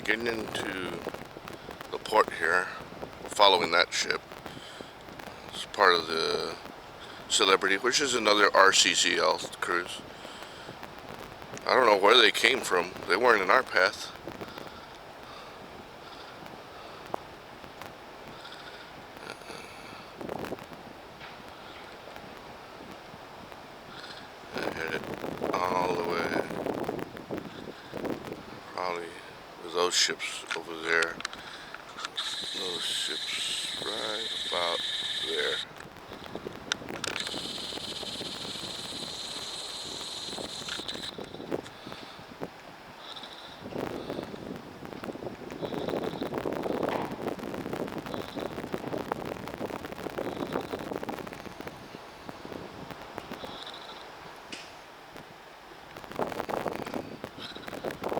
getting into the port here, following that ship. It's part of the Celebrity, which is another RCCL cruise. I don't know where they came from. They weren't in our path. I headed all the way. Probably with those ships over there. Those ships right about there.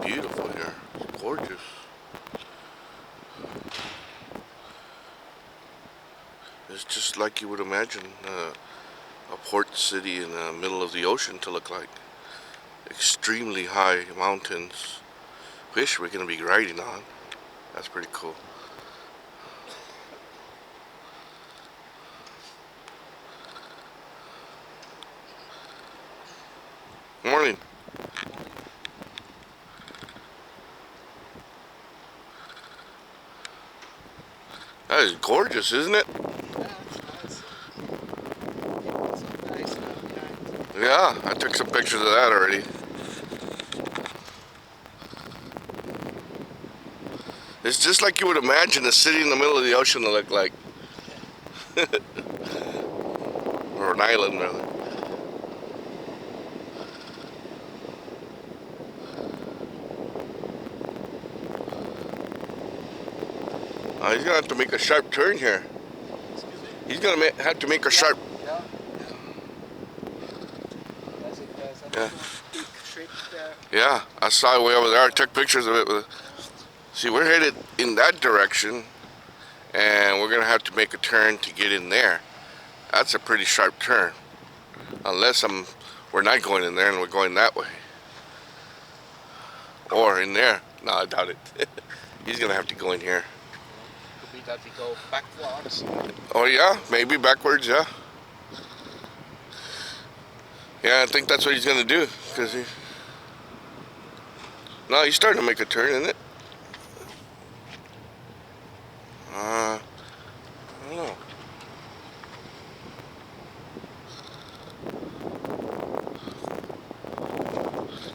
Beautiful here. It's gorgeous. It's just like you would imagine a port city in the middle of the ocean to look like. Extremely high mountains, which we're going to be riding on. That's pretty cool. Morning. That is gorgeous, isn't it? Yeah, I took some pictures of that already. It's just like you would imagine a city in the middle of the ocean to look like. Or an island, rather. He's gonna have to make a sharp turn here. He's gonna have to make a sharp. Yeah. Yeah, I saw it way over there. I took pictures of it. See, we're headed in that direction, and we're gonna have to make a turn to get in there. That's a pretty sharp turn, unless we're not going in there and we're going that way, or in there. No, I doubt it. He's gonna have to go in here. Could be that we go backwards. Oh yeah, maybe backwards. Yeah. Yeah, I think that's what he's gonna do, cause no, he's starting to make a turn, isn't it? I don't know.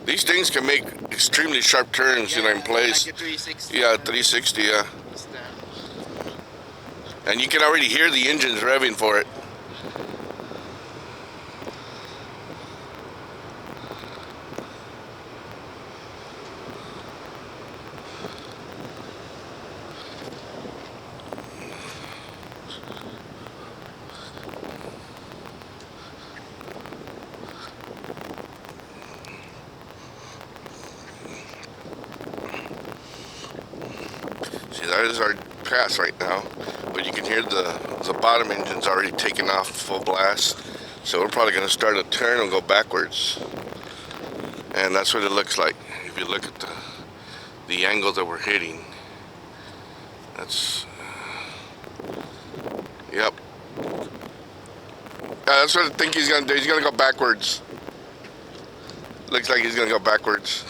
These things can make extremely sharp turns, in place. Like a 360. Yeah, 360. Yeah. And you can already hear the engines revving for it. See, that is our pass right now, but you can hear the bottom engine's already taken off full blast, so we're probably going to start a turn and go backwards, and that's what it looks like. If you look at the angle that we're hitting, that's yep. That's what I think he's going to do. He's going to go backwards. Looks like he's going to go backwards.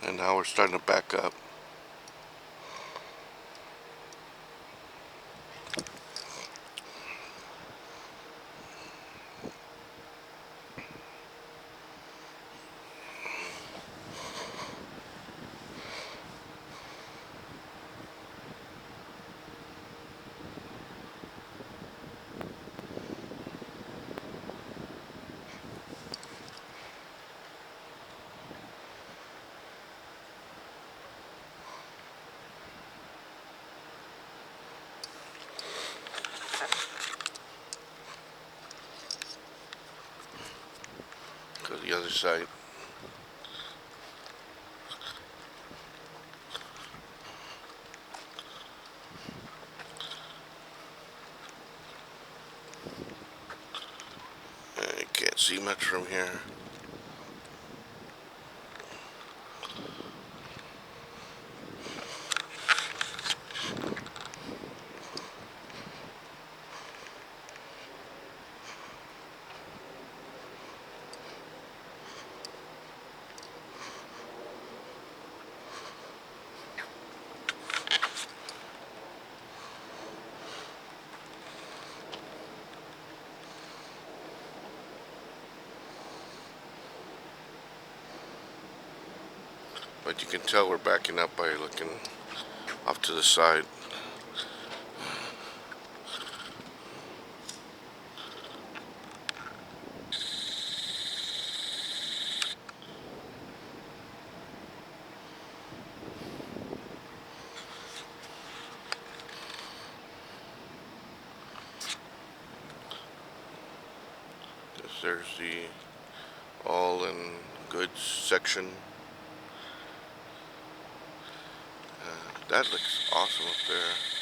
And now we're starting to back up. Go to the other side. I can't see much from here. But you can tell we're backing up by looking off to the side. There's the all in goods section. That looks awesome up there.